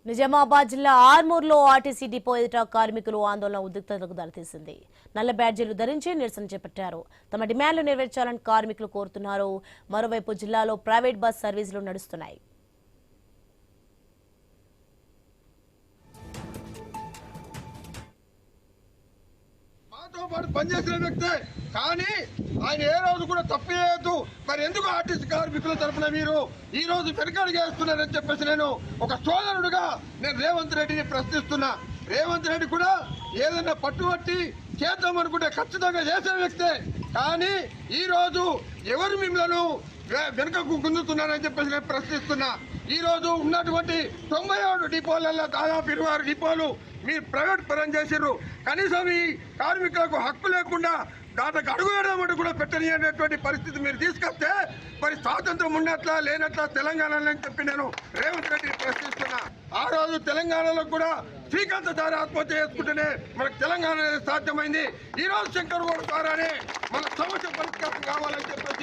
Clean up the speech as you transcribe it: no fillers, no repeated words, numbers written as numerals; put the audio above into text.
నిజామాబాద్ జిల్లా ఆర్మూర్లో RTC depot ఎదుట కార్మికులు ఆందోళన ఉద్రిక్తతకు దారితీసింది. నల్ల బ్యాడ్జీలు ధరించి నిరసన చేపట్టారు. తమ డిమాండ్లు నెరవేర్చాలని కార్మికులు కోరుతున్నారు. మరోవైపు జిల్లాలో ప్రైవేట్ బస్ సర్వీసులు నడుస్తున్నాయి. పనిచేసిన వ్యక్తే కానీ ఆయన ఏ రోజు కూడా తప్పు చేయొద్దు. మరి ఎందుకు ఆర్టీసీ కార్మికుల తరఫున మీరు ఈ రోజు వెనకడుగు వేస్తున్నారని చెప్పేసి నేను ఒక సోదరుడుగా నేను రేవంత్ రెడ్డిని ప్రశ్నిస్తున్నా. రేవంత్ రెడ్డి కూడా ఏదైనా పట్టుబట్టి చేద్దామనుకుంటే ఖచ్చితంగా చేసే వ్యక్తే. కానీ ఈ రోజు ఎవరు మిమ్మల్ని వెనుకకు గుంజుతున్నారని చెప్పేసి నేను ప్రశ్నిస్తున్నా. ఈ రోజు ఉన్నటువంటి 97 డిపోలలో దాదాపు 26 డిపోలు మీరు ప్రైవేట్ పరం చేసిర్రు. కనీసం ఈ కార్మికులకు హక్కు లేకుండా దాంట్లోకి అడుగు వేయడం కూడా పెట్టని అనేటువంటి పరిస్థితి మీరు తీసుకొస్తే మరి స్వాతంత్రం ఉన్నట్లా లేనట్లా తెలంగాణలో అని చెప్పి నేను రేవంత్ రెడ్డిని ప్రశ్నిస్తున్నా. ఆ రోజు తెలంగాణలో కూడా శ్రీకాంతధారి ఆత్మహత్య చేసుకుంటేనే మనకు తెలంగాణ సాధ్యమైంది. ఈ రోజు శంకర్ గౌడ్ ద్వారానే మన సమస్య పరిష్కారం కావాలని చెప్పేసి